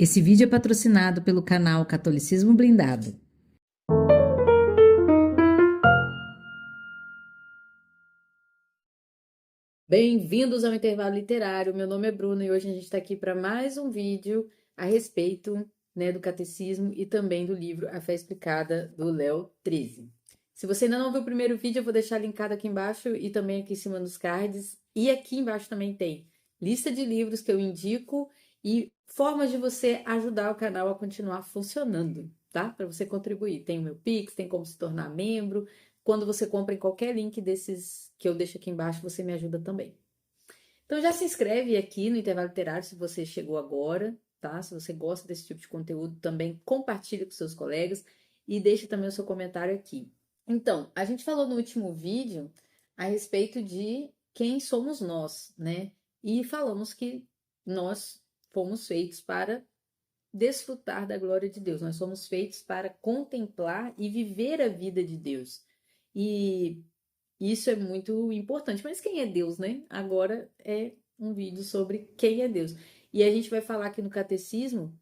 Esse vídeo é patrocinado pelo canal Catolicismo Blindado. Bem-vindos ao Intervalo Literário. Meu nome é Bruna e hoje a gente está aqui para mais um vídeo a respeito, do catecismo e também do livro A Fé Explicada, do Léo 13. Se você ainda não viu o primeiro vídeo, eu vou deixar linkado aqui embaixo e também aqui em cima nos cards. E aqui embaixo também tem lista de livros que eu indico e formas de você ajudar o canal a continuar funcionando, tá? Para você contribuir. Tem o meu Pix, tem como se tornar membro. Quando você compra em qualquer link desses que eu deixo aqui embaixo, você me ajuda também. Então já se inscreve aqui no Intervalo Literário se você chegou agora, tá? Se você gosta desse tipo de conteúdo, também compartilha com seus colegas e deixa também o seu comentário aqui. Então, a gente falou no último vídeo a respeito de quem somos nós, né? E falamos que nós fomos feitos para desfrutar da glória de Deus. Nós somos feitos para contemplar e viver a vida de Deus. E isso é muito importante. Mas quem é Deus, né? Agora é um vídeo sobre quem é Deus. E a gente vai falar aqui no Catecismo,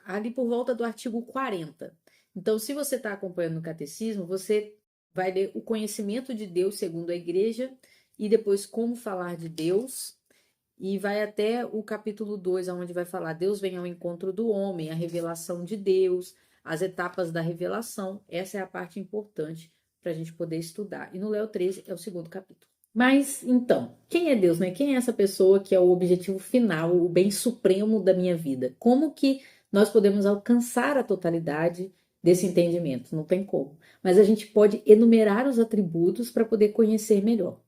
ali por volta do artigo 40. Então, se você está acompanhando no Catecismo, você vai ler o conhecimento de Deus segundo a Igreja e depois como falar de Deus. E vai até o capítulo 2, onde vai falar Deus vem ao encontro do homem, a revelação de Deus, as etapas da revelação. Essa é a parte importante para a gente poder estudar. E no Léo 13 é o segundo capítulo. Mas, então, quem é Deus, né? Quem é essa pessoa que é o objetivo final, o bem supremo da minha vida? Como que nós podemos alcançar a totalidade desse entendimento? Não tem como. Mas a gente pode enumerar os atributos para poder conhecer melhor.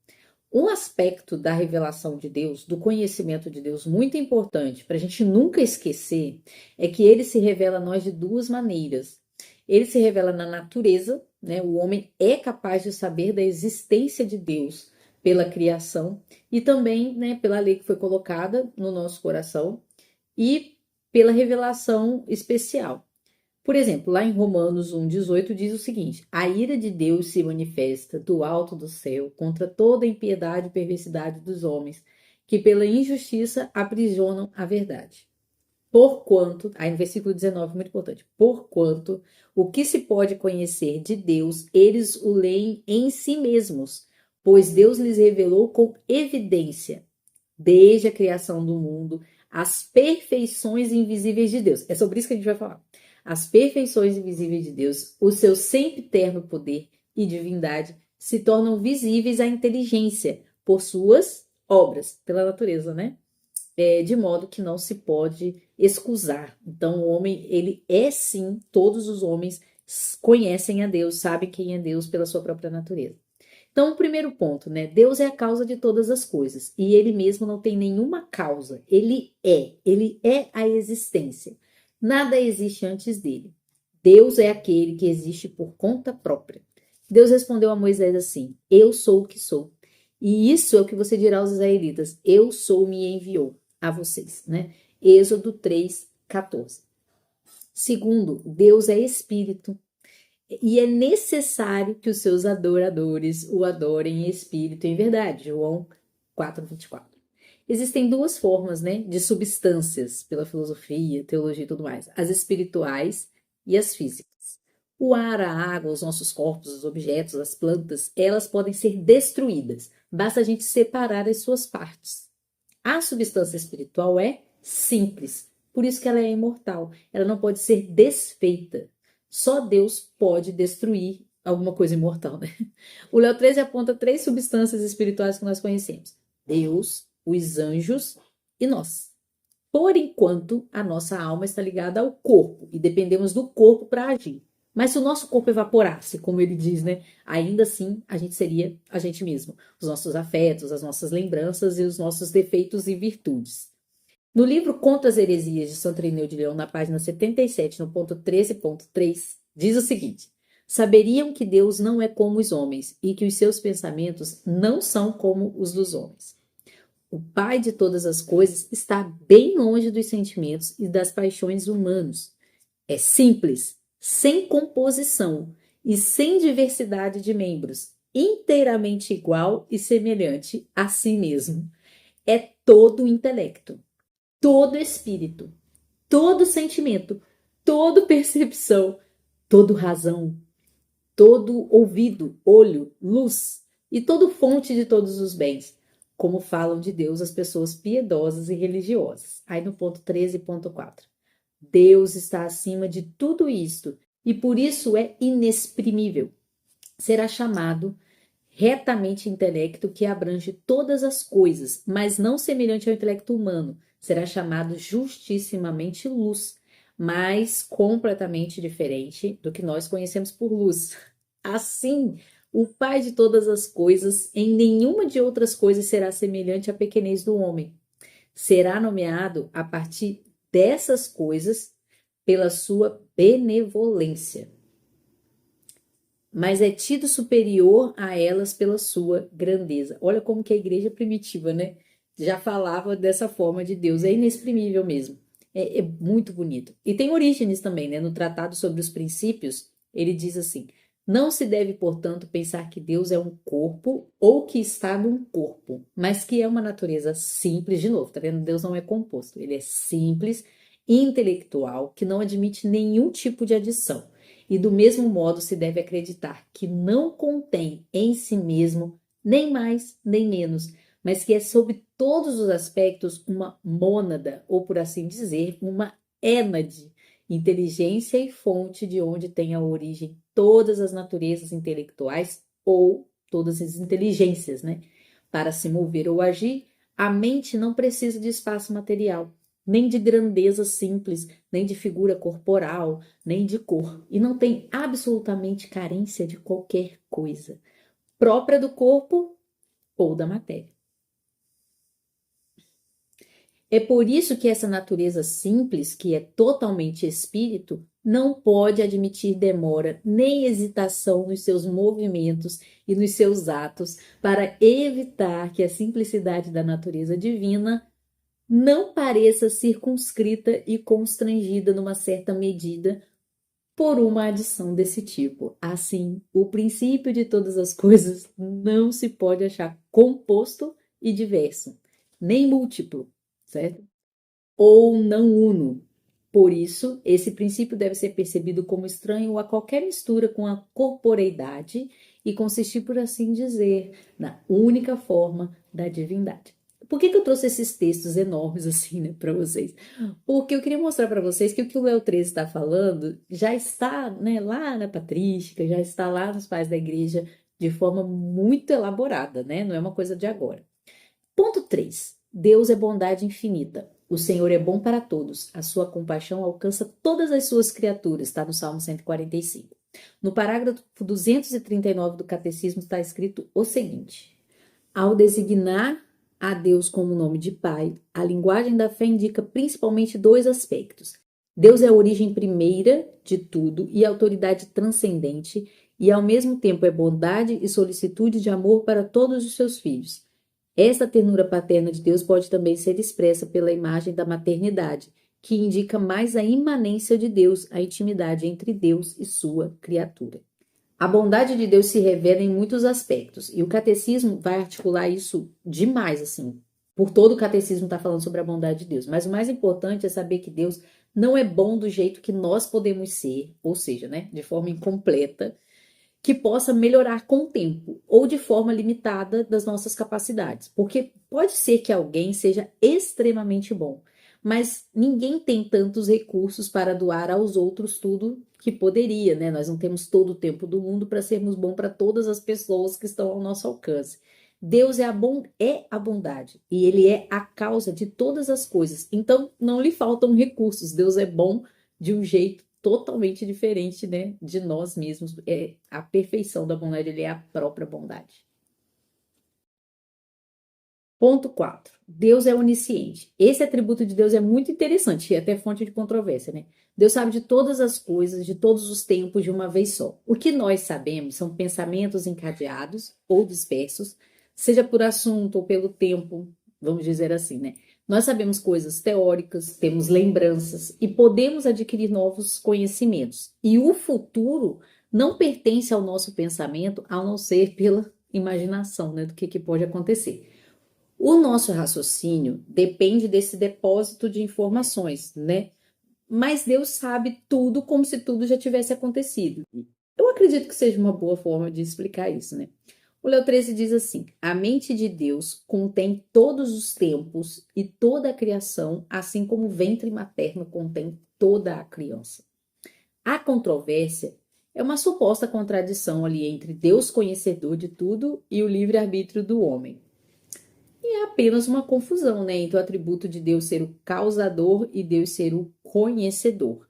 Um aspecto da revelação de Deus, do conhecimento de Deus, muito importante para a gente nunca esquecer, é que ele se revela a nós de duas maneiras. Ele se revela na natureza, né? O homem é capaz de saber da existência de Deus pela criação e também, né, pela lei que foi colocada no nosso coração e pela revelação especial. Por exemplo, lá em Romanos 1,18 diz o seguinte: a ira de Deus se manifesta do alto do céu contra toda a impiedade e perversidade dos homens, que pela injustiça aprisionam a verdade. Porquanto, aí no versículo 19, muito importante, porquanto o que se pode conhecer de Deus, eles o leem em si mesmos, pois Deus lhes revelou com evidência, desde a criação do mundo, as perfeições invisíveis de Deus. É sobre isso que a gente vai falar. As perfeições invisíveis de Deus, o seu sempre eterno poder e divindade se tornam visíveis à inteligência por suas obras, pela natureza, né? De modo que não se pode excusar. Então, o homem, ele é sim, todos os homens conhecem a Deus, sabem quem é Deus pela sua própria natureza. Então, o primeiro ponto, né? Deus é a causa de todas as coisas e ele mesmo não tem nenhuma causa. Ele é a existência. Nada existe antes dele. Deus é aquele que existe por conta própria. Deus respondeu a Moisés assim: eu sou o que sou. E isso é o que você dirá aos israelitas: eu sou, me enviou a vocês, né? Êxodo 3:14. Segundo, Deus é espírito. E é necessário que os seus adoradores o adorem em espírito e em verdade. João 4:24. Existem duas formas, né, de substâncias pela filosofia, teologia e tudo mais. As espirituais e as físicas. O ar, a água, os nossos corpos, os objetos, as plantas, elas podem ser destruídas. Basta a gente separar as suas partes. A substância espiritual é simples, por isso que ela é imortal. Ela não pode ser desfeita. Só Deus pode destruir alguma coisa imortal, né? O Léo 13 aponta 3 substâncias espirituais que nós conhecemos: Deus, os anjos e nós. Por enquanto, a nossa alma está ligada ao corpo e dependemos do corpo para agir. Mas se o nosso corpo evaporasse, como ele diz, né? Ainda assim, a gente seria a gente mesmo. Os nossos afetos, as nossas lembranças e os nossos defeitos e virtudes. No livro Contra as Heresias de Santo Irineu de Leão, na página 77, no ponto 13.3, diz o seguinte: saberiam que Deus não é como os homens e que os seus pensamentos não são como os dos homens. O Pai de todas as coisas está bem longe dos sentimentos e das paixões humanos. É simples, sem composição e sem diversidade de membros, inteiramente igual e semelhante a si mesmo. É todo o intelecto. todo espírito, todo sentimento, toda percepção, toda razão, todo ouvido, olho, luz e toda fonte de todos os bens, como falam de Deus as pessoas piedosas e religiosas. Aí no ponto 13.4. Deus está acima de tudo isto e por isso é inexprimível. Será chamado retamente intelecto que abrange todas as coisas, mas não semelhante ao intelecto humano. Será chamado justissimamente luz, mas completamente diferente do que nós conhecemos por luz. Assim, o Pai de todas as coisas, em nenhuma de outras coisas será semelhante à pequenez do homem. Será nomeado a partir dessas coisas pela sua benevolência, mas é tido superior a elas pela sua grandeza. Olha como que a igreja primitiva, né, já falava dessa forma de Deus, é inexprimível mesmo. É muito bonito. E tem Orígenes também, né, no Tratado sobre os Princípios, ele diz assim: não se deve, portanto, pensar que Deus é um corpo ou que está num corpo, mas que é uma natureza simples, de novo, tá vendo? Deus não é composto, ele é simples, intelectual, que não admite nenhum tipo de adição. E do mesmo modo se deve acreditar que não contém em si mesmo nem mais nem menos, mas que é sob todos os aspectos uma mônada, ou por assim dizer, uma ênade, inteligência e fonte de onde tem a origem todas as naturezas intelectuais ou todas as inteligências, né? Para se mover ou agir, a mente não precisa de espaço material, nem de grandeza simples, nem de figura corporal, nem de cor, e não tem absolutamente carência de qualquer coisa própria do corpo ou da matéria. É por isso que essa natureza simples, que é totalmente espírito, não pode admitir demora nem hesitação nos seus movimentos e nos seus atos para evitar que a simplicidade da natureza divina não pareça circunscrita e constrangida numa certa medida por uma adição desse tipo. Assim, o princípio de todas as coisas não se pode achar composto e diverso, nem múltiplo, certo? Ou não uno. Por isso, esse princípio deve ser percebido como estranho a qualquer mistura com a corporeidade e consistir, por assim dizer, na única forma da divindade. Por que eu trouxe esses textos enormes assim, né, para vocês? Porque eu queria mostrar para vocês que o Léo 13 está falando já está, né, lá na patrística, já está lá nos pais da igreja de forma muito elaborada, né? Não é uma coisa de agora. Ponto 3. Deus é bondade infinita. O Senhor é bom para todos. A sua compaixão alcança todas as suas criaturas. Está no Salmo 145. No parágrafo 239 do Catecismo está escrito o seguinte: ao designar a Deus como nome de Pai, a linguagem da fé indica principalmente dois aspectos. Deus é a origem primeira de tudo e autoridade transcendente, e ao mesmo tempo é bondade e solicitude de amor para todos os seus filhos. Esta ternura paterna de Deus pode também ser expressa pela imagem da maternidade, que indica mais a imanência de Deus, a intimidade entre Deus e sua criatura. A bondade de Deus se revela em muitos aspectos, e o catecismo vai articular isso demais, assim. Por todo o catecismo está falando sobre a bondade de Deus, mas o mais importante é saber que Deus não é bom do jeito que nós podemos ser, ou seja, né, de forma incompleta, que possa melhorar com o tempo ou de forma limitada das nossas capacidades. Porque pode ser que alguém seja extremamente bom, mas ninguém tem tantos recursos para doar aos outros tudo que poderia, né? Nós não temos todo o tempo do mundo para sermos bons para todas as pessoas que estão ao nosso alcance. Deus é a bondade e Ele é a causa de todas as coisas. Então, não lhe faltam recursos. Deus é bom de um jeito totalmente diferente, né, de nós mesmos. É a perfeição da bondade, ele é a própria bondade. Ponto 4. Deus é onisciente. Esse atributo de Deus é muito interessante e até fonte de controvérsia, né? Deus sabe de todas as coisas, de todos os tempos, de uma vez só. O que nós sabemos são pensamentos encadeados ou dispersos, seja por assunto ou pelo tempo, vamos dizer assim, né? Nós sabemos coisas teóricas, temos lembranças e podemos adquirir novos conhecimentos. E o futuro não pertence ao nosso pensamento, a não ser pela imaginação, né, do que pode acontecer. O nosso raciocínio depende desse depósito de informações, né? Mas Deus sabe tudo como se tudo já tivesse acontecido. Eu acredito que seja uma boa forma de explicar isso, né? O Leo 13 diz assim: a mente de Deus contém todos os tempos e toda a criação, assim como o ventre materno contém toda a criança. A controvérsia é uma suposta contradição ali entre Deus conhecedor de tudo e o livre-arbítrio do homem. E é apenas uma confusão, né, entre o atributo de Deus ser o causador e Deus ser o conhecedor.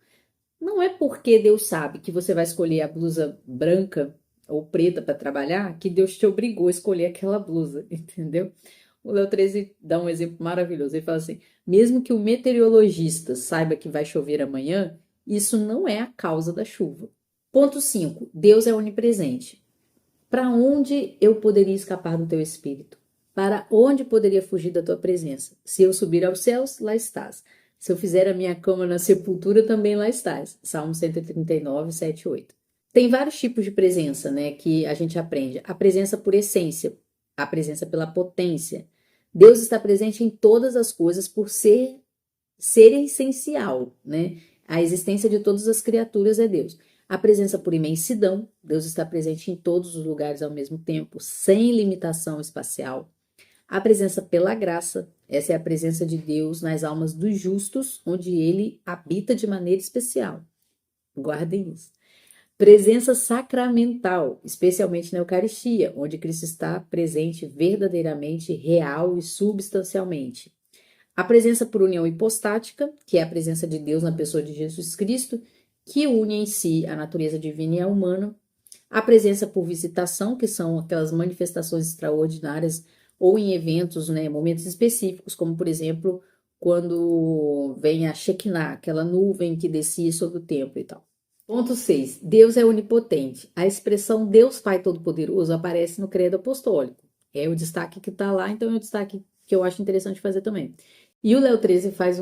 Não é porque Deus sabe que você vai escolher a blusa branca ou preta para trabalhar que Deus te obrigou a escolher aquela blusa, entendeu? O Leo 13 dá um exemplo maravilhoso. Ele fala assim: mesmo que o meteorologista saiba que vai chover amanhã, isso não é a causa da chuva. Ponto 5. Deus é onipresente. Para onde eu poderia escapar do teu espírito? Para onde poderia fugir da tua presença? Se eu subir aos céus, lá estás. Se eu fizer a minha cama na sepultura, também lá estás. Salmo 139, 7 e 8. Tem vários tipos de presença, né, que a gente aprende. A presença por essência, a presença pela potência. Deus está presente em todas as coisas por ser essencial, né? A existência de todas as criaturas é Deus. A presença por imensidão, Deus está presente em todos os lugares ao mesmo tempo, sem limitação espacial. A presença pela graça, essa é a presença de Deus nas almas dos justos, onde ele habita de maneira especial. Guardem isso. Presença sacramental, especialmente na Eucaristia, onde Cristo está presente verdadeiramente, real e substancialmente. A presença por união hipostática, que é a presença de Deus na pessoa de Jesus Cristo, que une em si a natureza divina e a humana. A presença por visitação, que são aquelas manifestações extraordinárias ou em eventos, né, momentos específicos, como por exemplo, quando vem a Shekinah, aquela nuvem que descia sobre o templo e tal. Ponto 6. Deus é onipotente. A expressão Deus Pai Todo-Poderoso aparece no credo apostólico. É o destaque que está lá, então é o destaque que eu acho interessante fazer também. E o Leo 13 faz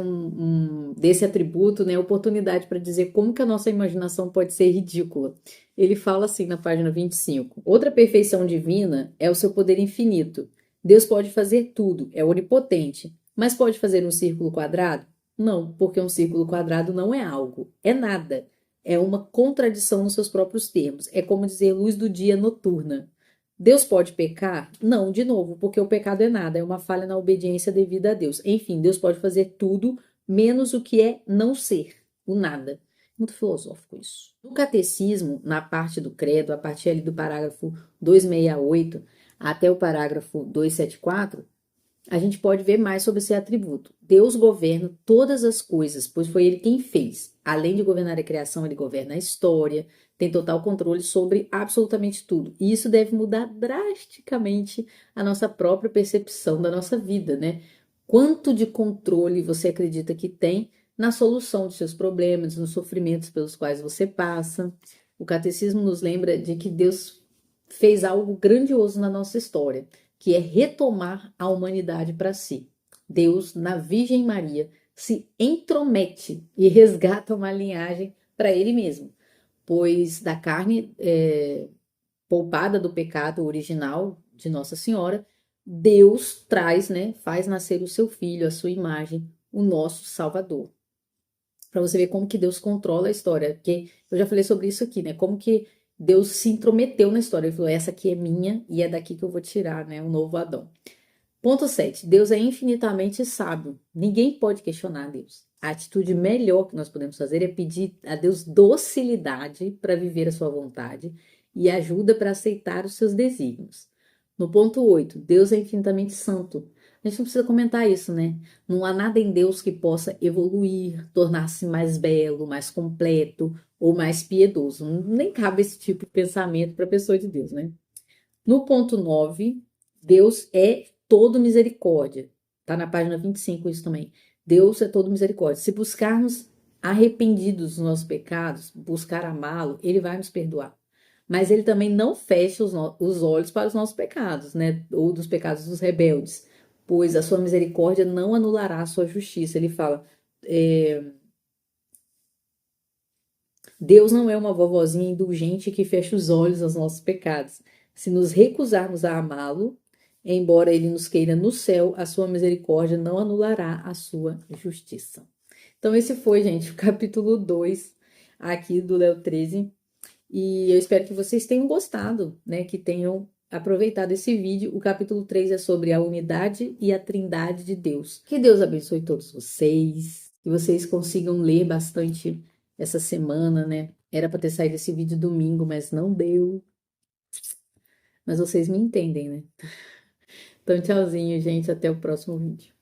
desse atributo, né, oportunidade para dizer como que a nossa imaginação pode ser ridícula. Ele fala assim na página 25: outra perfeição divina é o seu poder infinito. Deus pode fazer tudo, é onipotente, mas pode fazer um círculo quadrado? Não, porque um círculo quadrado não é algo, é nada. É uma contradição nos seus próprios termos. É como dizer luz do dia noturna. Deus pode pecar? Não, de novo, porque o pecado é nada, é uma falha na obediência devida a Deus. Enfim, Deus pode fazer tudo, menos o que é não ser, o nada. Muito filosófico isso. No catecismo, na parte do credo, a partir ali do parágrafo 268 até o parágrafo 274, a gente pode ver mais sobre esse atributo. Deus governa todas as coisas, pois foi ele quem fez. Além de governar a criação, ele governa a história, tem total controle sobre absolutamente tudo. E isso deve mudar drasticamente a nossa própria percepção da nossa vida, né? Quanto de controle você acredita que tem na solução dos seus problemas, nos sofrimentos pelos quais você passa? O catecismo nos lembra de que Deus fez algo grandioso na nossa história, que é retomar a humanidade para si. Deus, na Virgem Maria, se intromete e resgata uma linhagem para ele mesmo, pois da carne poupada do pecado original de Nossa Senhora, Deus traz, né, faz nascer o seu filho, a sua imagem, o nosso Salvador. Para você ver como que Deus controla a história, porque eu já falei sobre isso aqui, né? Como que Deus se intrometeu na história. Ele falou: essa aqui é minha e é daqui que eu vou tirar, né, o novo Adão. Ponto 7. Deus é infinitamente sábio. Ninguém pode questionar Deus. A atitude melhor que nós podemos fazer é pedir a Deus docilidade para viver a sua vontade e ajuda para aceitar os seus desígnios. No ponto 8, Deus é infinitamente santo. A gente não precisa comentar isso, né? Não há nada em Deus que possa evoluir, tornar-se mais belo, mais completo ou mais piedoso. Nem cabe esse tipo de pensamento para a pessoa de Deus, né? No ponto 9, Deus é todo misericórdia. Tá na página 25 isso também. Deus é todo misericórdia. Se buscarmos arrependidos dos nossos pecados, buscar amá-lo, ele vai nos perdoar. Mas ele também não fecha os olhos para os nossos pecados, né? Ou dos pecados dos rebeldes, pois a sua misericórdia não anulará a sua justiça. Ele fala, Deus não é uma vovozinha indulgente que fecha os olhos aos nossos pecados. Se nos recusarmos a amá-lo, embora ele nos queira no céu, a sua misericórdia não anulará a sua justiça. Então, esse foi, gente, o capítulo 2 aqui do Léo 13. E eu espero que vocês tenham gostado, né? Que tenham aproveitado esse vídeo. O capítulo 3 é sobre a unidade e a trindade de Deus. Que Deus abençoe todos vocês. Que vocês consigam ler bastante essa semana, né? Era para ter saído esse vídeo domingo, mas não deu. Mas vocês me entendem, né? Então, tchauzinho, gente. Até o próximo vídeo.